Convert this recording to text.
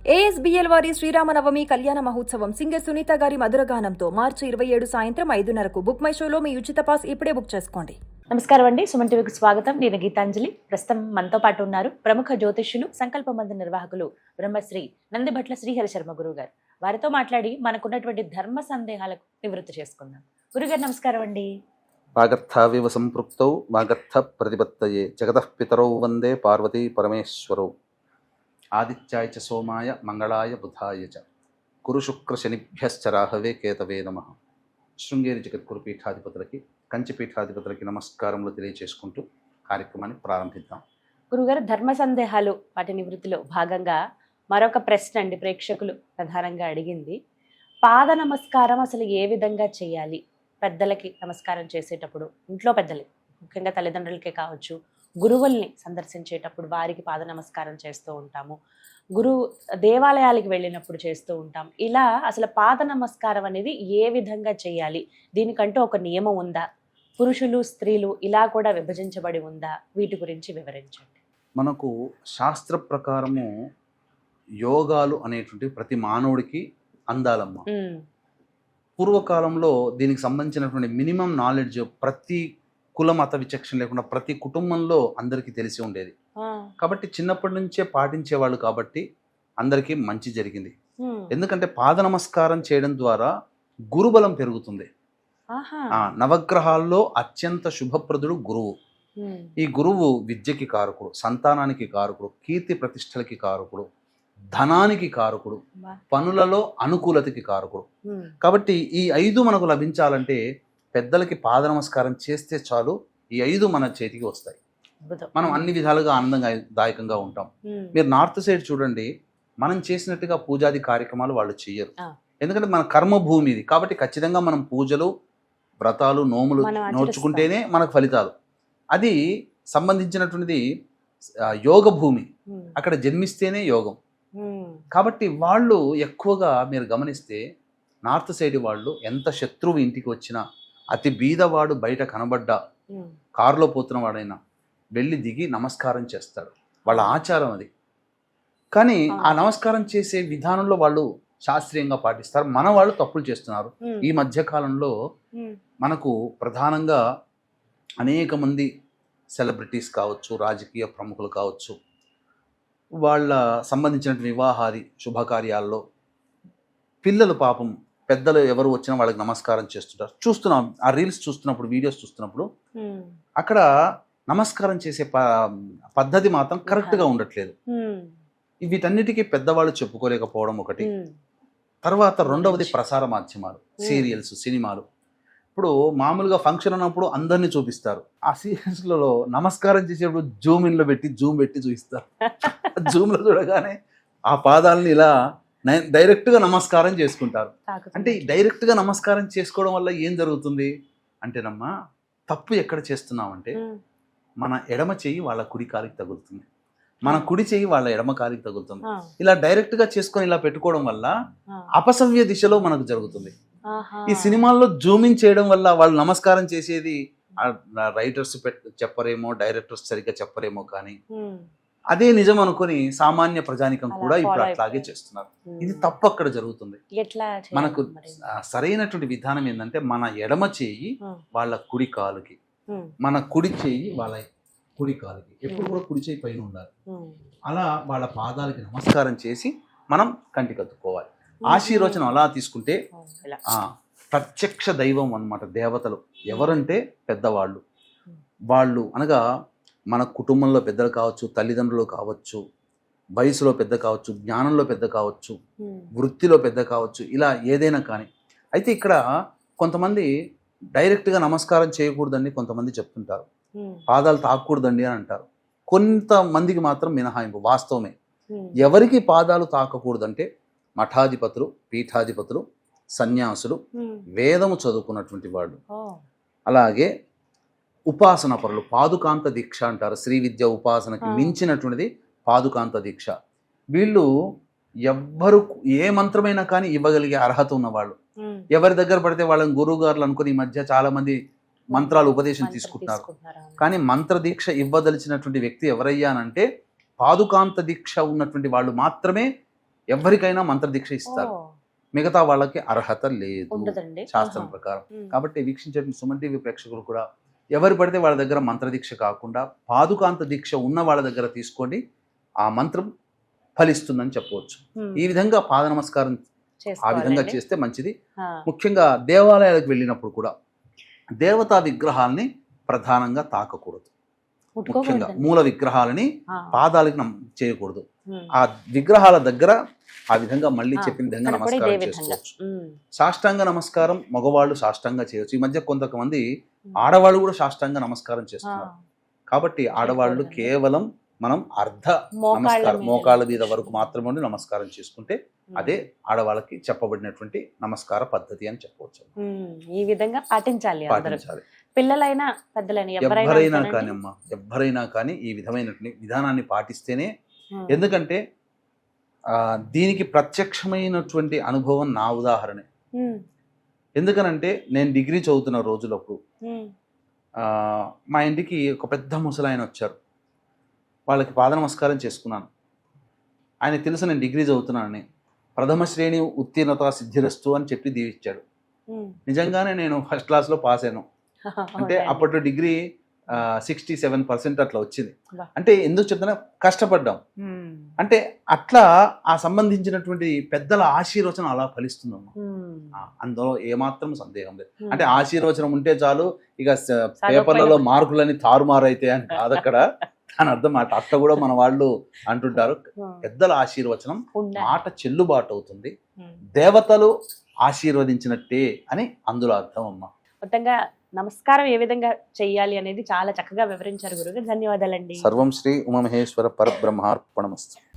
ASBL వారి శ్రీరామనవమి కళ్యాణ మహోత్సవం సింగర్ సునీత గారి మధురగానంతో మార్చి 27 సాయంత్రం 5:30కు బుక్ మై షోలో మీ ఉచిత పాస్ ఇప్పుడే బుక్ చేసుకోండి. నమస్కారం అండి, సుమన్ టీవీకి స్వాగతం. నేను గీతాంజలి. ప్రస్తుతం మనతో పాటు ఉన్నారు ప్రముఖ జ్యోతిష్యులు, సంకల్ప మంది నిర్వాహకులు బ్రహ్మశ్రీ నందిభట్ల శ్రీహరి శర్మ గురువు గారు. వారితో మాట్లాడి మనకున్నటువంటి ధర్మ సందేహాలకు నివృత్తి చేసుకుందాం. గురుగారు నమస్కారం అండి. వాగర్థావివ సంపృక్తౌ వాగర్థ ప్రతిపత్తయే జగతః పితరౌ వందే పార్వతీ పరమేశ్వరౌ ఆదిత్యాయ చ సోమాయ మంగళాయ బుధాయ చ కురు శుక్ర శనిభ్యశ్చ రాహవే కేతవే నమః. శృంగేరి జగద్గురు పీఠాధిపతులకి, కంచి పీఠాధిపతులకి నమస్కారములు తెలియచేసుకుంటూ కార్యక్రమాన్ని ప్రారంభిద్దాం. గురుగారు, ధర్మ సందేహాలు వాటి నివృత్తిలో భాగంగా మరొక ప్రశ్న అండి, ప్రేక్షకులు ప్రధానంగా అడిగింది. పాద నమస్కారం అసలు ఏ విధంగా చేయాలి? పెద్దలకి నమస్కారం చేసేటప్పుడు, ఇంట్లో పెద్దలకి ముఖ్యంగా తల్లిదండ్రులకే కావచ్చు, గురువుల్ని సందర్శించేటప్పుడు వారికి పాద నమస్కారం చేస్తూ ఉంటాము, దేవాలయాలకు వెళ్ళినప్పుడు చేస్తూ ఉంటాం. ఇలా అసలు పాద నమస్కారం అనేది ఏ విధంగా చేయాలి? దీనికంటూ ఒక నియమం ఉందా? పురుషులు స్త్రీలు ఇలా కూడా విభజించబడి ఉందా? వీటి గురించి వివరించండి. మనకు శాస్త్ర ప్రకారము యోగాలు అనేటువంటి ప్రతి మానవుడికి అందాలమ్మ. పూర్వకాలంలో దీనికి సంబంధించినటువంటి మినిమం నాలెడ్జ్ ప్రతి కుల మత విచక్షణ లేకుండా ప్రతి కుటుంబంలో అందరికీ తెలిసి ఉండేది. కాబట్టి చిన్నప్పటి నుంచే పాటించేవాళ్ళు, కాబట్టి అందరికీ మంచి జరిగింది. ఎందుకంటే పాద నమస్కారం చేయడం ద్వారా గురుబలం పెరుగుతుంది. నవగ్రహాల్లో అత్యంత శుభప్రదుడు గురువు. ఈ గురువు విద్యకి కారకుడు, సంతానానికి కారకుడు, కీర్తి ప్రతిష్టలకి కారకుడు, ధనానికి కారకుడు, పనులలో అనుకూలతకి కారకుడు. కాబట్టి ఈ 5 మనకు లభించాలంటే పెద్దలకి పాద నమస్కారం చేస్తే చాలు, ఈ 5 మన చేతికి వస్తాయి. మనం అన్ని విధాలుగా ఆనందదాయకంగా ఉంటాం. మీరు నార్త్ సైడ్ చూడండి, మనం చేసినట్టుగా పూజాది కార్యక్రమాలు వాళ్ళు చెయ్యరు. ఎందుకంటే మన కర్మభూమి ఇది. కాబట్టి ఖచ్చితంగా మనం పూజలు, వ్రతాలు, నోములు నోచుకుంటేనే మనకు ఫలితాలు. అది సంబంధించినటువంటిది యోగ భూమి. అక్కడ జన్మిస్తేనే యోగం. కాబట్టి వాళ్ళు ఎక్కువగా మీరు గమనిస్తే నార్త్ సైడ్ వాళ్ళు ఎంత శత్రువు ఇంటికి వచ్చినా, అతి బీదవాడు బయట కనబడ్డా, కారులో పోతున్న వాడైనా వెళ్ళి దిగి నమస్కారం చేస్తాడు. వాళ్ళ ఆచారం అది. కానీ ఆ నమస్కారం చేసే విధానంలో వాళ్ళు శాస్త్రీయంగా పాటిస్తారు. మన వాళ్ళు తప్పులు చేస్తున్నారు. ఈ మధ్య కాలంలో మనకు ప్రధానంగా అనేక మంది సెలబ్రిటీస్ కావచ్చు, రాజకీయ ప్రముఖులు కావచ్చు, వాళ్ళ సంబంధించిన వివాహాది శుభకార్యాల్లో పిల్లలు పాపం పెద్దలు ఎవరు వచ్చినా వాళ్ళకి నమస్కారం చేస్తుంటారు. చూస్తున్నాం ఆ రీల్స్ చూస్తున్నప్పుడు, వీడియోస్ చూస్తున్నప్పుడు అక్కడ నమస్కారం చేసే పద్ధతి మాత్రం కరెక్ట్గా ఉండట్లేదు. వీటన్నిటికీ పెద్దవాళ్ళు చెప్పుకోలేకపోవడం ఒకటి. తర్వాత రెండవది ప్రసార మాధ్యమాలు, సీరియల్స్, సినిమాలు. ఇప్పుడు మామూలుగా ఫంక్షన్ అన్నప్పుడు అందరినీ చూపిస్తారు. ఆ సీరియల్స్లలో నమస్కారం చేసేటప్పుడు జూమ్ పెట్టి చూపిస్తారు. జూమ్లో చూడగానే ఆ పాదాలని ఇలా డైరెక్ట్గా నమస్కారం చేసుకుంటారు. అంటే డైరెక్ట్గా నమస్కారం చేసుకోవడం వల్ల ఏం జరుగుతుంది అంటేనమ్మా, తప్పు ఎక్కడ చేస్తున్నామంటే మన ఎడమ చెయ్యి వాళ్ళ కుడి కాలికి తగులుతుంది, మన కుడి చెయ్యి వాళ్ళ ఎడమ కాలికి తగులుతుంది. ఇలా డైరెక్ట్గా చేసుకొని ఇలా పెట్టుకోవడం వల్ల అపసవ్య దిశలో మనకు జరుగుతుంది. ఈ సినిమాల్లో జూమింగ్ చేయడం వల్ల వాళ్ళు నమస్కారం చేసేది రైటర్స్ చెప్పరేమో, డైరెక్టర్స్ సరిగ్గా చెప్పరేమో, కానీ అదే నిజం అనుకుని సామాన్య ప్రజానికం కూడా ఇప్పుడు అట్లాగే చేస్తున్నారు. ఇది తప్పు అక్కడ జరుగుతుంది. మనకు సరైనటువంటి విధానం ఏంటంటే మన ఎడమ చేయి వాళ్ళ కుడి కాలుకి, మన కుడి చేయి వాళ్ళ కుడి కాలుకి, ఎప్పుడు కూడా కుడి చేయి పైన ఉండాలి. అలా వాళ్ళ పాదాలకి నమస్కారం చేసి మనం కంటికత్తుకోవాలి. ఆశీర్వచనం అలా తీసుకుంటే ప్రత్యక్ష దైవం అన్నమాట. దేవతలు ఎవరంటే పెద్దవాళ్ళు. వాళ్ళు అనగా మన కుటుంబంలో పెద్దలు కావచ్చు, తల్లిదండ్రులు కావచ్చు, వయసులో పెద్ద కావచ్చు, జ్ఞానంలో పెద్ద కావచ్చు, వృత్తిలో పెద్ద కావచ్చు, ఇలా ఏదైనా కానీ. అయితే ఇక్కడ కొంతమంది డైరెక్ట్గా నమస్కారం చేయకూడదని కొంతమంది చెప్తుంటారు, పాదాలు తాకూడదండి అని అంటారు. కొంతమందికి మాత్రం మినహాయింపు. వాస్తవమే. ఎవరికి పాదాలు తాకకూడదంటే మఠాధిపతులు, పీఠాధిపతులు, సన్యాసులు, వేదము చదువుకున్నటువంటి వాళ్ళు, అలాగే ఉపాసన పరులు. పాదుకాంత దీక్ష అంటారు. శ్రీ విద్య ఉపాసనకి మించినటువంటిది పాదుకాంత దీక్ష. వీళ్ళు ఎవ్వరు ఏ మంత్రమైనా కానీ ఇవ్వగలిగే అర్హత ఉన్నవాళ్ళు. ఎవరి దగ్గర పడితే వాళ్ళని గురువు గారులు అనుకుని ఈ మధ్య చాలా మంది మంత్రాలు ఉపదేశం తీసుకుంటున్నారు. కానీ మంత్ర దీక్ష ఇవ్వదలిచినటువంటి వ్యక్తి ఎవరయ్యానంటే పాదుకాంత దీక్ష ఉన్నటువంటి వాళ్ళు మాత్రమే ఎవరికైనా మంత్రదీక్ష ఇస్తారు, ఓ, మిగతా వాళ్ళకి అర్హత లేదు ఉండదండి. శాస్త్రం ఆహా. ప్రకారం. ఉమ్. కాబట్టి వీక్షించే సుమన్ టీవీ ప్రేక్షకులు కూడా ఎవరు పడితే వాళ్ళ దగ్గర మంత్రదీక్ష కాకుండా పాదుకాంత దీక్ష ఉన్న వాళ్ళ దగ్గర తీసుకోండి, ఆ మంత్రం ఫలిస్తుందని చెప్పవచ్చు. ఉమ్. ఈ విధంగా పాద నమస్కారం ఆ విధంగా చేసుకోవాలండి. చేస్తే మంచిది. ఆ, ముఖ్యంగా దేవాలయాలకు వెళ్ళినప్పుడు కూడా దేవతా విగ్రహాలని ప్రధానంగా తాకకూడదు. ముఖ్యంగా ముట్టుకోకూడదండి. మూల విగ్రహాలని ఆ, పాదాలకి చేయకూడదు. ఉమ్. ఆ విగ్రహాల దగ్గర ఆ విధంగా మళ్ళీ ఆ, చెప్పిన విధంగా ఇక్కడ కూడా ఇదే నమస్కారం విధంగా. చేసుకోవచ్చు. ఉమ్. సాష్టాంగ నమస్కారం మగవాళ్ళు సాష్టాంగ చేయొచ్చు. ఈ మధ్య కొంతమంది ఆడవాళ్ళు కూడా సాష్టాంగ నమస్కారం ఆ, చేస్తున్నారు. కాబట్టి ఆడవాళ్ళు చేయకూడదండి. కేవలం మనం అర్ధ మోకాళ్ళ నమస్కారం మీద మోకాళ్ళ మీద వరకు మాత్రమే ఉండి నమస్కారం చేసుకుంటే ఉమ్. అదే ఆడవాళ్ళకి చెప్పబడినటువంటి నమస్కార పద్ధతి అని చెప్పవచ్చు. ఉమ్. ఈ విధంగా పాటించాలి అందరూ, పాటించాలి. పిల్లలైనా పెద్దలైనా ఎవరైనా ఎవరైనా కానీ అమ్మా, ఎవరైనా కానీ ఈ విధమైనటువంటి విధానాన్ని పాటిస్తేనే, ఉమ్. ఎందుకంటే దీనికి ప్రత్యక్షమైనటువంటి అనుభవం నా ఉదాహరణే. ఉమ్. ఎందుకనంటే నేను డిగ్రీ చదువుతున్న రోజులప్పుడు ఉమ్. మా ఇంటికి ఒక పెద్ద ముసలాయన వచ్చారు. వాళ్ళకి పాద నమస్కారం చేసుకున్నాను. ఆయనకు తెలుసు నేను డిగ్రీ చదువుతున్నానని. ప్రథమ శ్రేణి ఉత్తీర్ణత సిద్ధిరస్తు అని చెప్పి దీవిచ్చాడు. ఉమ్. నిజంగానే నేను ఫస్ట్ క్లాస్లో పాస్ అయ్యాను. అంటే అవునండి. అప్పట్లో డిగ్రీ 67% అట్లా వచ్చింది. బా. అంటే ఎందుకు చెప్తున్నా, కష్టపడ్డాం. ఉమ్. అంటే అట్లా ఆ సంబంధించినటువంటి పెద్దల ఆశీర్వచనం అలా ఫలిస్తుందమ్మా. ఉమ్. అందులో ఏమాత్రం సందేహం లేదు. ఉమ్. అంటే ఆశీర్వచనం ఉంటే చాలు, ఇక చదవకపోయినా- పేపర్లలో మార్కులని తారుమారైతే అని కాదు అక్కడ. దాని అర్థం అట్లా కూడా మన వాళ్ళు అంటుంటారు. ఉమ్. పెద్దల ఆశీర్వచనం ఉండాలి. మాట చెల్లుబాటు అవుతుంది, ఉమ్. దేవతలు ఆశీర్వదించినట్టే అని అందులో అర్థం అమ్మా. మొత్తంగా నమస్కారం ఏ విధంగా చెయ్యాలి అనేది చాలా చక్కగా వివరించారు గురుగారు. ధన్యవాదాలండి. సర్వం శ్రీ ఉమామహేశ్వర పరబ్రహ్మార్పణమస్తు.